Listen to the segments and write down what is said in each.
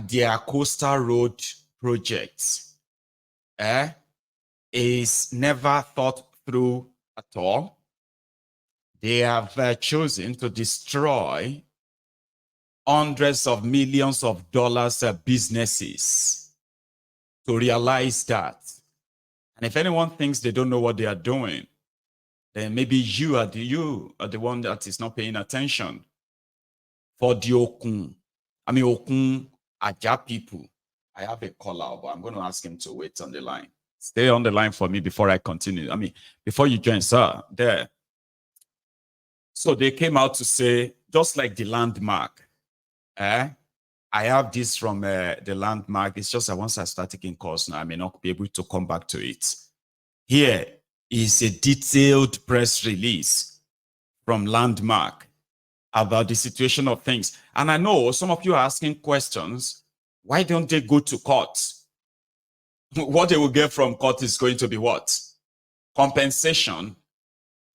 their coastal road projects is never thought through at all. They have chosen to destroy hundreds of millions of dollars businesses to realize that. And if anyone thinks they don't know what they are doing, then maybe you are the one that is not paying attention. For the Okun Aja people, I have a caller, but I'm going to ask him to wait on the line. Stay on the line for me before I continue. Before you join, sir, there. So they came out to say, just like the landmark, I have this from the landmark. It's just that once I start taking course now, I may not be able to come back to it. Here is a detailed press release from Landmark about the situation of things. And I know some of you are asking questions. Why don't they go to court? What they will get from court is going to be what? Compensation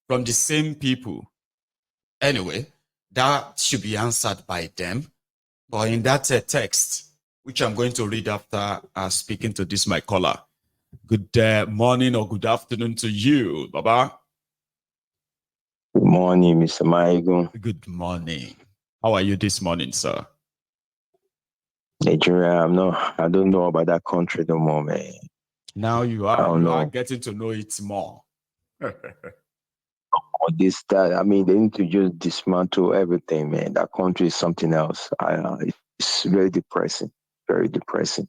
from the same people. Anyway, that should be answered by them. But in that text, which I'm going to read after speaking to this, my caller. Good morning or good afternoon to you, Baba. Good morning, Mr. Maigo. Good morning. How are you this morning, sir? Nigeria, I don't know about that country no more, man. Now you are getting to know it more. They need to just dismantle everything, man. That country is something else. It's very depressing, very depressing.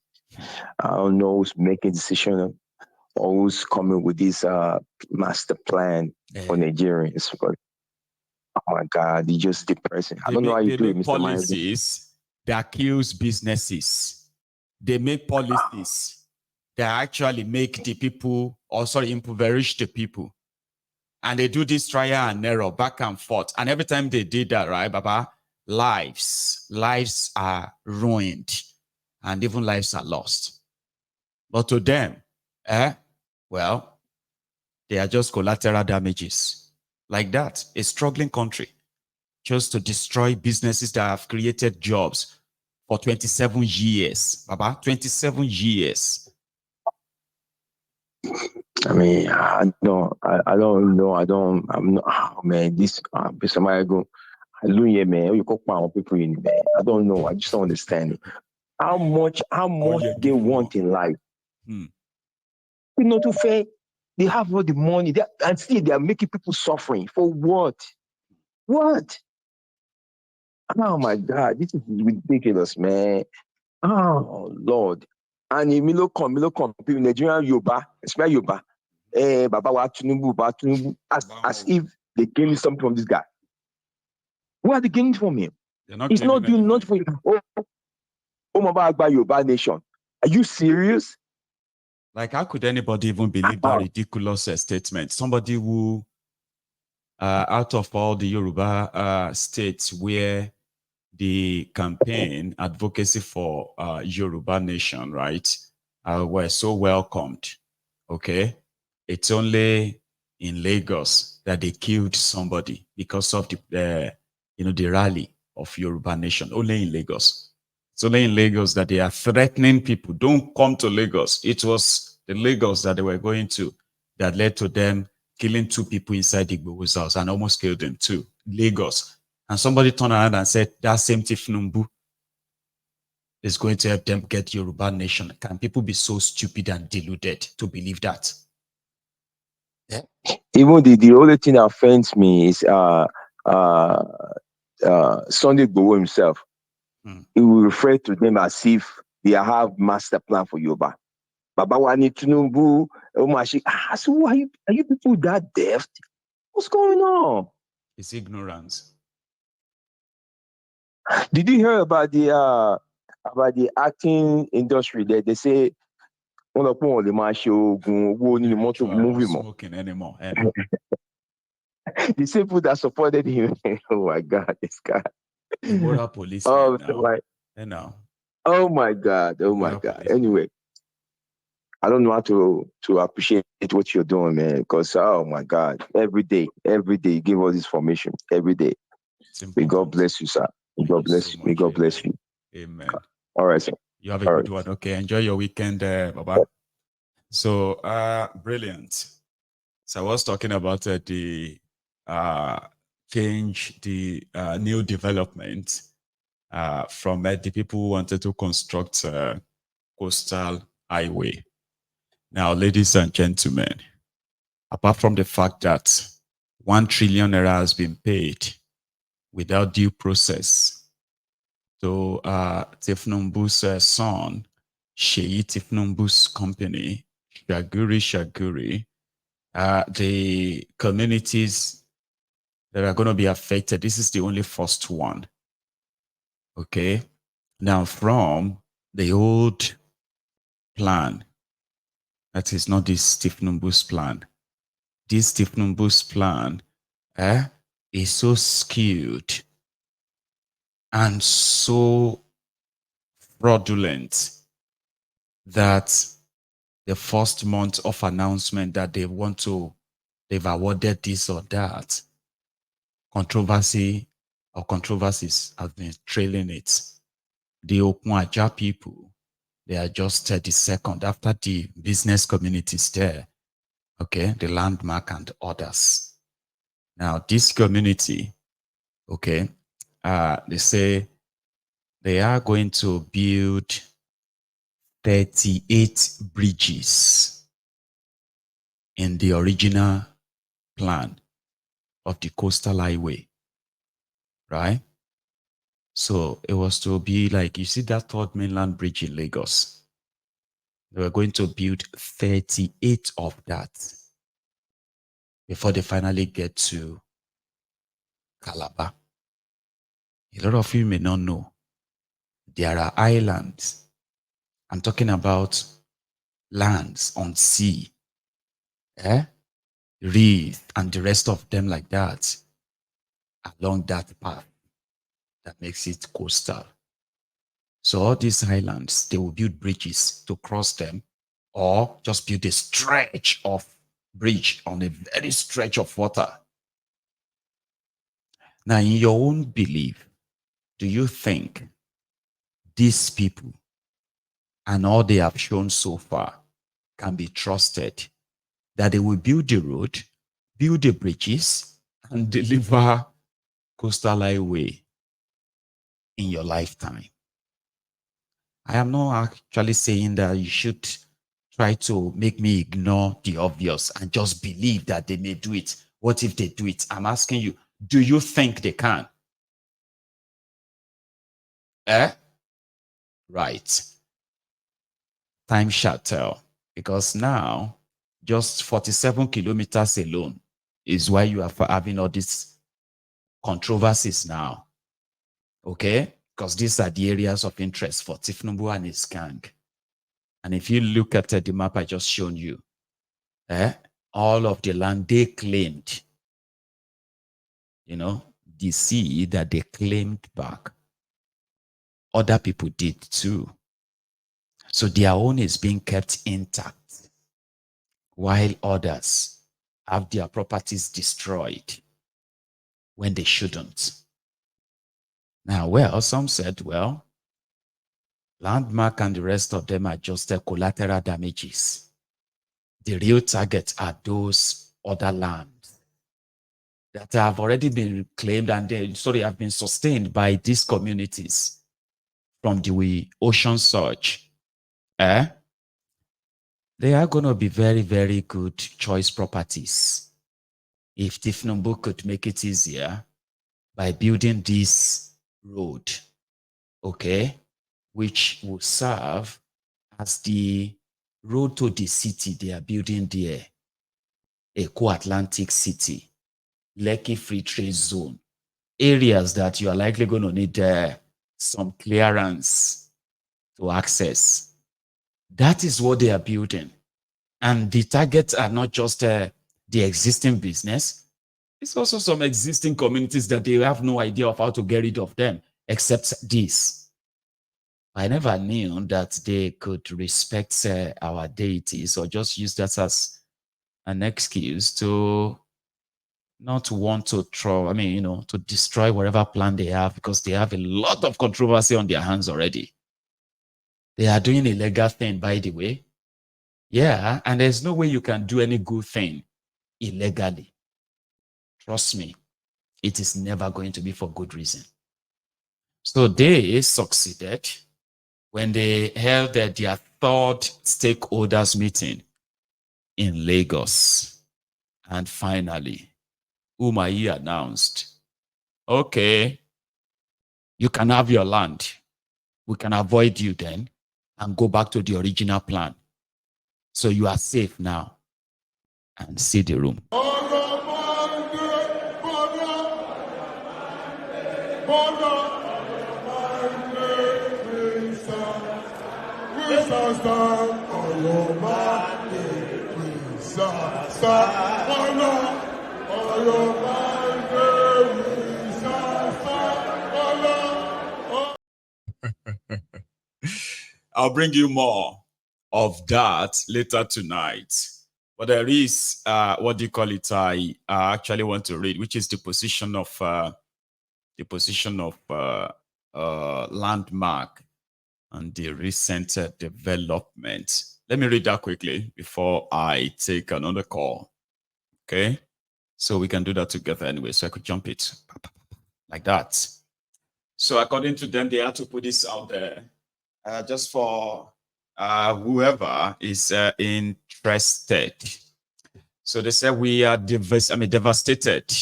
I don't know who's making decision or who's coming with this master plan for Nigerians. But, oh my God, it's just depressing. I don't know how you do it, Mr. Policies that kills businesses. They make policies that actually make the people, impoverish the people. And they do this trial and error back and forth. And every time they did that, right, Baba, lives are ruined. And even lives are lost. But to them, well, they are just collateral damages. Like that, a struggling country, just to destroy businesses that have created jobs for 27 years. Baba, 27 years. I'm not, this, somebody go, hallelujah, man, you call people in, man. I don't know, I just don't understand it. How much they want in life. You know, to fair, they have all the money, and still they are making people suffering. For what? What? Oh my God, this is ridiculous, man. Oh Lord. And in Milo come, people, Nigerian Yoba, especially Yoba, Baba wa Tinubu, as if they gained something from this guy. What are they gaining from him? He's not doing nothing for you. Maba Agba Yoba nation. Are you serious? Like, how could anybody even believe that ridiculous statement? Somebody who, out of all the Yoruba states where the campaign advocacy for Yoruba nation, right, were so welcomed, okay? It's only in Lagos that they killed somebody because of the rally of Yoruba nation, only in Lagos. It's only in Lagos that they are threatening people. Don't come to Lagos. It was the Lagos that they were going to that led to them killing 2 people inside the Igbo's house and almost killed them too. Lagos. And somebody turned around and said, that same Tifnumbu is going to help them get Yoruba nation. Can people be so stupid and deluded to believe that? Yeah. Even the only thing that offends me is Sunday Igboho himself. He will refer to them as if they have master plan for Yoruba. Baba Wani Tinubu, so are you people that deaf? What's going on? It's ignorance. Did you hear about the acting industry that they say smoking anymore? The people that supported him. Oh my God, this guy. Moral police. Oh my God. Oh my God. Anyway, I don't know how to appreciate what you're doing, man. Because oh my God, every day, you give us this information every day. May God bless you, sir. May God bless you. May God bless you. Amen. All right, sir. You have a good one. Okay. Enjoy your weekend, Baba. So, brilliant. So I was talking about the change, the new development from the people who wanted to construct coastal highway. Now, ladies and gentlemen, apart from the fact that 1 trillion naira has been paid without due process to Tifnumbu's son, Sheyi Tifnumbu's company, Shaguri, the communities that are going to be affected, this is the only first one. Okay. Now, from the old plan, that is not this Tifnumbu's plan. This Tifnumbu's plan is so skewed and so fraudulent that the first month of announcement that they've awarded this or that, controversies have been trailing it. The Okwaja people, they are just 32nd after the business communities there, okay, the landmark and others. Now, this community, okay, they say they are going to build 38 bridges in the original plan of the coastal highway, right? So it was to be like, you see that third mainland bridge in Lagos? They were going to build 38 of that before they finally get to Calabar. A lot of you may not know, there are islands. I'm talking about lands on sea, reef, and the rest of them like that, along that path that makes it coastal. So all these islands, they will build bridges to cross them, or just build a stretch of bridge on a very stretch of water. Now, in your own belief, do you think these people and all they have shown so far can be trusted, that they will build the road, build the bridges, and deliver coastal highway in your lifetime? I am not actually saying that you should try to make me ignore the obvious and just believe that they may do it. What if they do it? I'm asking you, do you think they can? Right. Time shall tell. Because now, just 47 kilometers alone is why you are having all these controversies now. Okay? Because these are the areas of interest for Tifnumbu and his gang. And if you look at the map I just shown you, all of the land they claimed, the sea that they claimed back, other people did too. So their own is being kept intact, while others have their properties destroyed when they shouldn't. Now, some said, landmark and the rest of them are just collateral damages. The real target are those other lands that have already been claimed and have been sustained by these communities from the ocean surge. They are going to be very, very good choice properties if Tifnumbu could make it easier by building this road, okay, which will serve as the road to the city they are building there, Eko Atlantic City, Lekki Free Trade Zone, areas that you are likely going to need some clearance to access. That is what they are building. And the targets are not just the existing business. It's also some existing communities that they have no idea of how to get rid of them, except this. I never knew that they could respect our deities or just use that as an excuse to not want to to destroy whatever plan they have, because they have a lot of controversy on their hands already. They are doing a illegal thing, by the way. Yeah, and there's no way you can do any good thing illegally. Trust me, it is never going to be for good reason. So they succeeded when they held their third stakeholders meeting in Lagos. And finally, Umahi announced, okay, you can have your land. We can avoid you then and go back to the original plan. So you are safe now. And see the room. I'll bring you more of that later tonight. But there is, what do you call it? I actually want to read, which is the position of Landmark and the recent development. Let me read that quickly before I take another call. Okay, so we can do that together anyway. So I could jump it like that. So according to them, they had to put this out there just for whoever is interested. So they said we are devastated.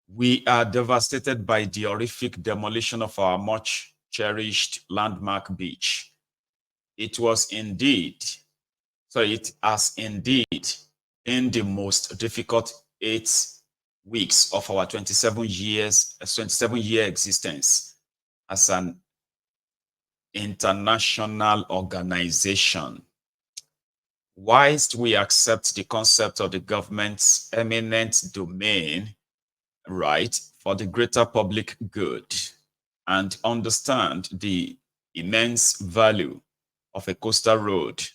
We are devastated by the horrific demolition of our much cherished landmark beach. It has indeed been the most difficult 8 weeks of our 27-year existence as an international organization. Whilst we accept the concept of the government's eminent domain right for the greater public good and understand the immense value of a coastal road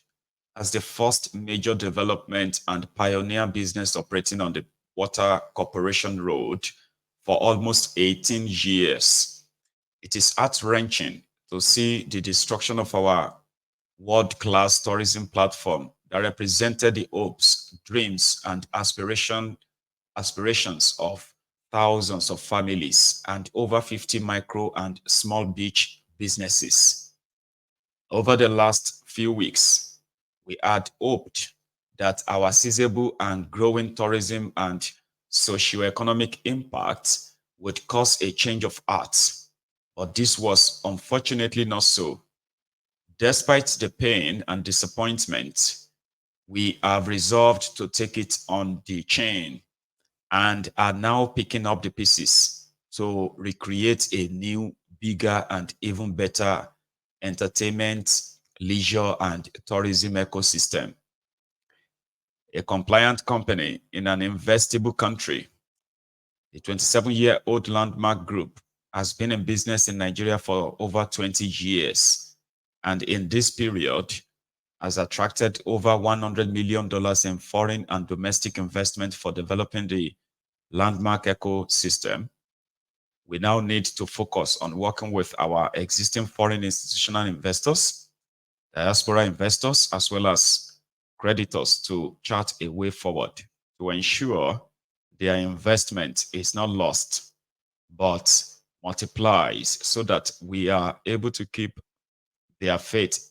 as the first major development and pioneer business operating on the Water Corporation Road for almost 18 years, it is heart-wrenching to see the destruction of our world-class tourism platform that represented the hopes, dreams, and aspirations of thousands of families and over 50 micro and small beach businesses. Over the last few weeks, we had hoped that our sizable and growing tourism and socioeconomic impact would cause a change of heart, but this was unfortunately not so. Despite the pain and disappointment, we have resolved to take it on the chin and are now picking up the pieces to recreate a new, bigger, and even better entertainment, leisure, and tourism ecosystem. A compliant company in an investable country. The 27-year-old Landmark Group has been in business in Nigeria for over 20 years, and in this period has attracted over $100 million in foreign and domestic investment for developing the Landmark ecosystem. We now need to focus on working with our existing foreign institutional investors, diaspora investors, as well as creditors to chart a way forward to ensure their investment is not lost, but multiplies so that we are able to keep their faith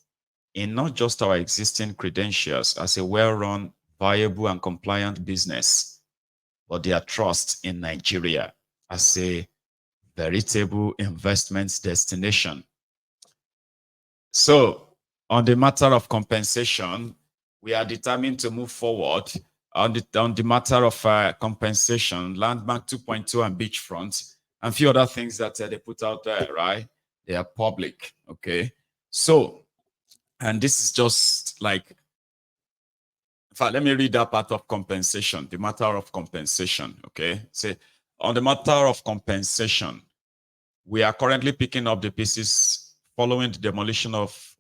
in not just our existing credentials as a well-run, viable, and compliant business, but their trust in Nigeria as a veritable investment destination. So, on the matter of compensation, we are determined to move forward on the matter of compensation, Landmark 2.2 and Beachfront, and a few other things that they put out there, right? They are public, okay? So, and this is just like, in fact, let me read that part of compensation, the matter of compensation, okay? Say, on the matter of compensation, we are currently picking up the pieces following the demolition of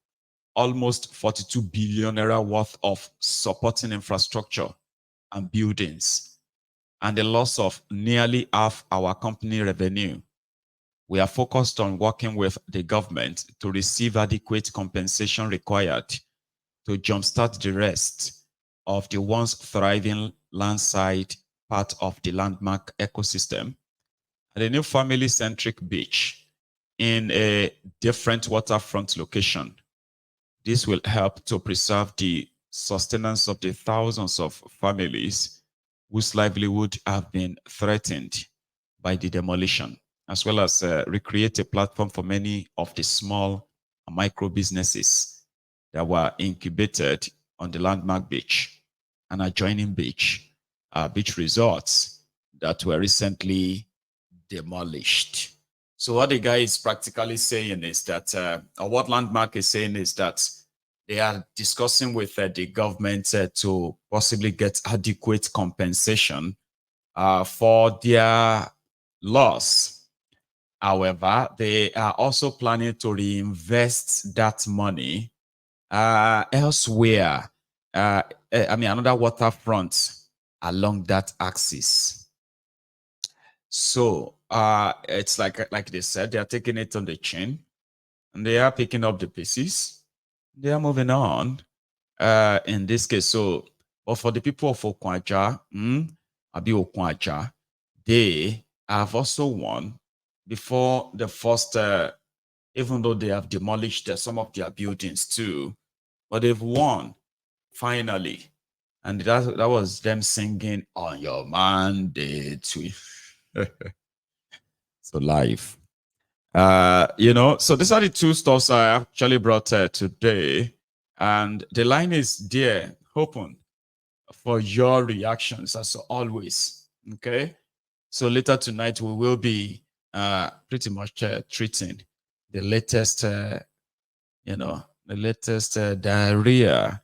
almost 42 billion naira worth of supporting infrastructure and buildings, and the loss of nearly half our company revenue. we are focused on working with the government to receive adequate compensation required to jumpstart the rest of the once thriving landside part of the landmark ecosystem. And a new family-centric beach in a different waterfront location. This will help to preserve the sustenance of the thousands of families whose livelihood have been threatened by the demolition, as well as recreate a platform for many of the small and micro businesses that were incubated on the landmark beach and adjoining beach resorts that were recently demolished. So what the guy is practically saying is that, or what Landmark is saying is that they are discussing with the government to possibly get adequate compensation for their loss. However, they are also planning to reinvest that money elsewhere. Another waterfront along that axis. So it's like they said, they are taking it on the chin, and they are picking up the pieces. They are moving on. In this case, so but for the people of Okwaja, Abi Okwaja, they have also won before the first. Even though they have demolished some of their buildings too, but they've won finally, and that was them singing on your mandate. So live. So these are the two stuffs I actually brought today. And the line is there, open for your reactions as always. Okay. So later tonight, we will be pretty much treating the latest, diarrhea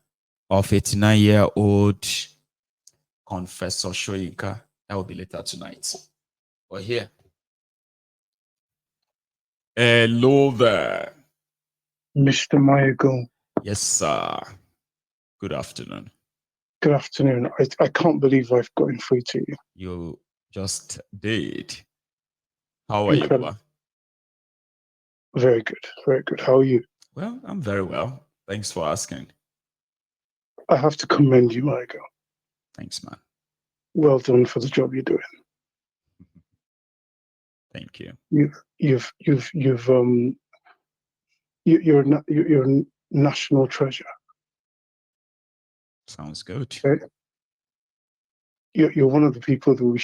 of 89-year-old Confessor Shoyinka. That will be later tonight. But here. Hello there. Mr. Mayago. Yes, sir. Good afternoon. Good afternoon. I can't believe I've gotten through to you. You just did. How are you? Very good. Very good. How are you? Well, I'm very well. Thanks for asking. I have to commend you, Mayago. Thanks, man. Well done for the job you're doing. Thank you. You're a national treasure. Sounds good. Okay? You're one of the people that we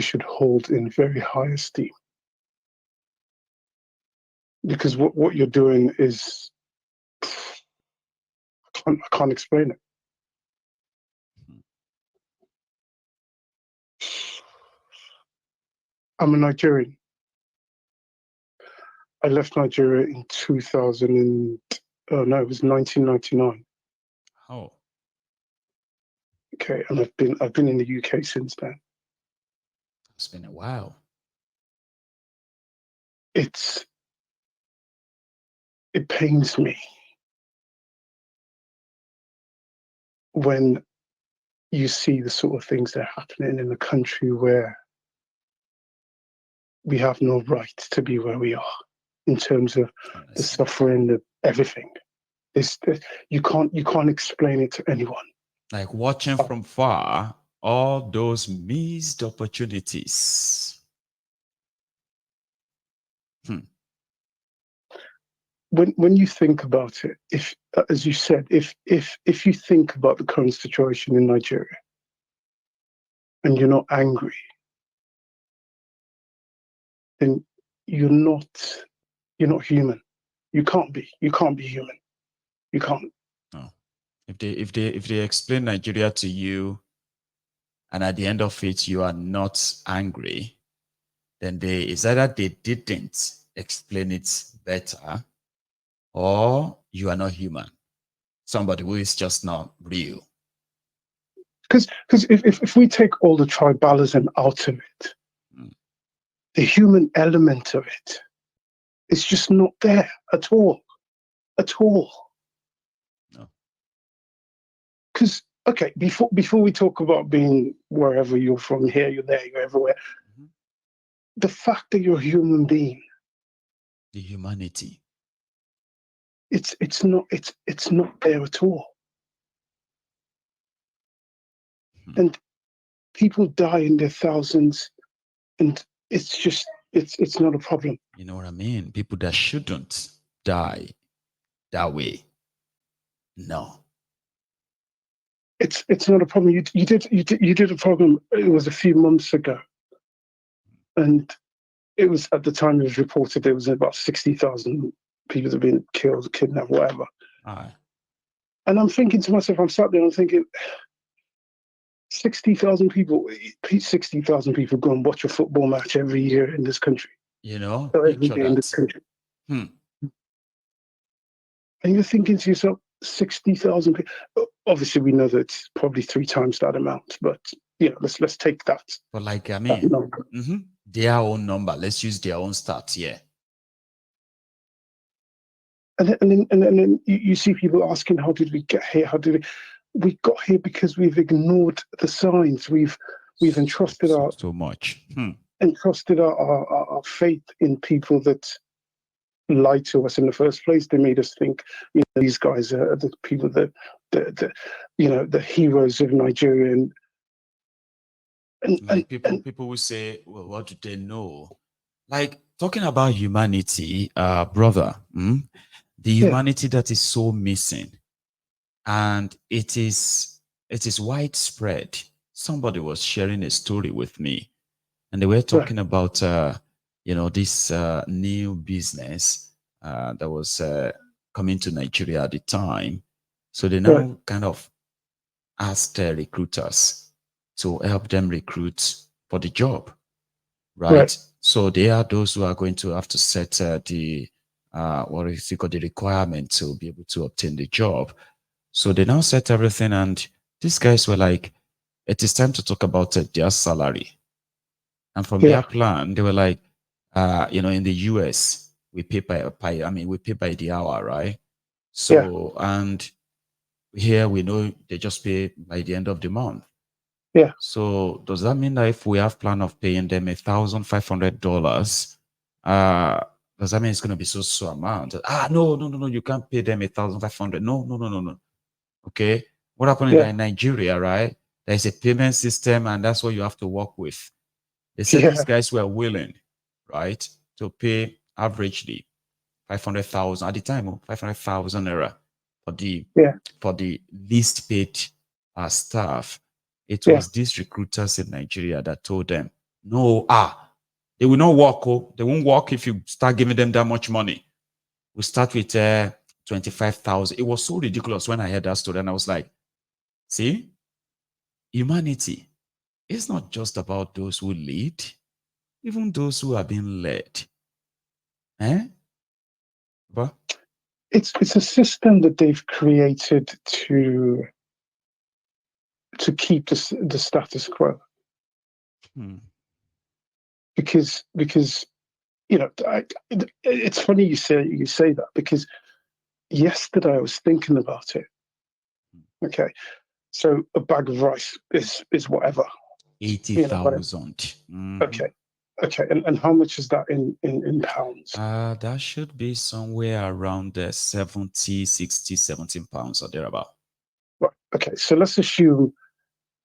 should hold in very high esteem. Because what you're doing is, I can't explain it. I'm a Nigerian. I left Nigeria in 1999. Oh. Okay, and I've been in the UK since then. It's been a while. It pains me when you see the sort of things that are happening in a country where we have no right to be where we are in terms of the suffering, the everything. You can't explain it to anyone. Like watching from far all those missed opportunities. When you think about it, if, as you said, if you think about the current situation in Nigeria and you're not angry, then you're not human. You can't be human. You can't. No. If they explain Nigeria to you, and at the end of it you are not angry, then it's either they didn't explain it better, or you are not human. Somebody who is just not real. Because if we take all the tribalism out of it, the human element of it is just not there at all. At all. No. Because, okay, before we talk about being wherever you're from, here, you're there, you're everywhere, the fact that you're a human being The humanity. It's not there at all. And people die in their thousands, and it's not a problem. You know what I mean? People that shouldn't die that way. No. It's not a problem. You did a program. It was a few months ago, and it was at the time it was reported there was about 60,000 people that have been killed, kidnapped, whatever. And I'm thinking to myself, I'm sat there and I'm thinking, 60,000 people go and watch a football match every year in this country. You know, every day in this country. And you're thinking to yourself, 60,000 people. Obviously, we know that it's probably 3 times that amount, but let's take that. But like, I mean, their own number. Let's use their own stats here. And then you see people asking, how did we get here? We got here because we've ignored the signs. We've entrusted so much. Entrusted our faith in people that lied to us in the first place. They made us think, these guys are the people that the heroes of Nigeria. And people will say, well, what do they know? Like, talking about humanity, brother, the humanity that is so missing, and it is widespread. Somebody was sharing a story with me, and they were talking about this new business that was coming to Nigeria at the time. So they now kind of asked recruiters to help them recruit for the job, right? So they are those who are going to have to set the requirement to be able to obtain the job. So they now set everything, and these guys were like, it is time to talk about their salary. And from their plan, they were like, in the US, we pay we pay by the hour, right? So, and here we know they just pay by the end of the month. Yeah. So does that mean that if we have plan of paying them $1,500, does that mean it's going to be so amount? No, you can't pay them $1,500. No. Okay. What happened in Nigeria, right? There's a payment system, and that's what you have to work with. They said these guys were willing, right, to pay averagely 500,000 at the time, 500,000 naira for the least paid staff. It was these recruiters in Nigeria that told them, no, they will not work. They won't work if you start giving them that much money. We start with 25,000. It was so ridiculous when I heard that story, and I was like, see, humanity is not just about those who lead, even those who are being led. But it's a system that they've created to keep the status quo. Because it's funny you say that, because yesterday I was thinking about it. Okay, so a bag of rice is whatever, 80,000. Okay, and how much is that in pounds? That should be somewhere around 70, 60, 17 pounds or thereabout. Right. Okay, so let's assume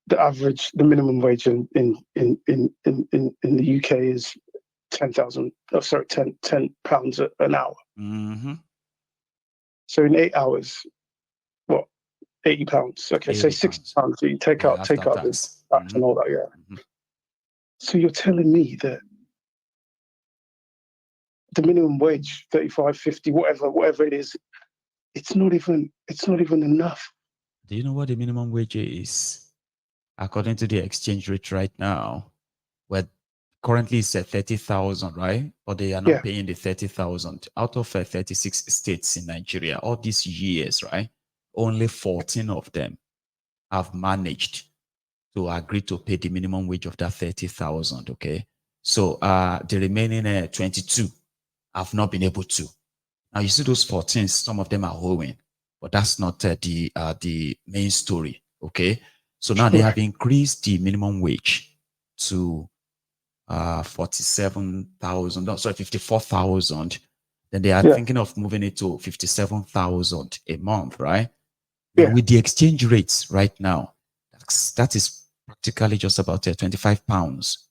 the minimum wage in the UK is 10,000. Oh, sorry, 10 pounds an hour. So in 8 hours, what? 80 pounds. Okay, say 60 pounds. So you take out this tax and all that. So you're telling me that the minimum wage, 35, 50, whatever it is, it's not even enough. Do you know what the minimum wage is? According to the exchange rate right now, where currently it's at 30,000, right? But they are not paying the 30,000 out of 36 states in Nigeria. All these years, right? Only 14 of them have managed to agree to pay the minimum wage of that 30,000. Okay, so the remaining 22 have not been able to. Now you see those 14, some of them are owing, but that's not the main story. Okay, so now they have increased the minimum wage to 54,000, Then they are Yeah. thinking of moving it to 57,000 a month, right? Yeah. And with the exchange rates right now, that is practically just about 25 pounds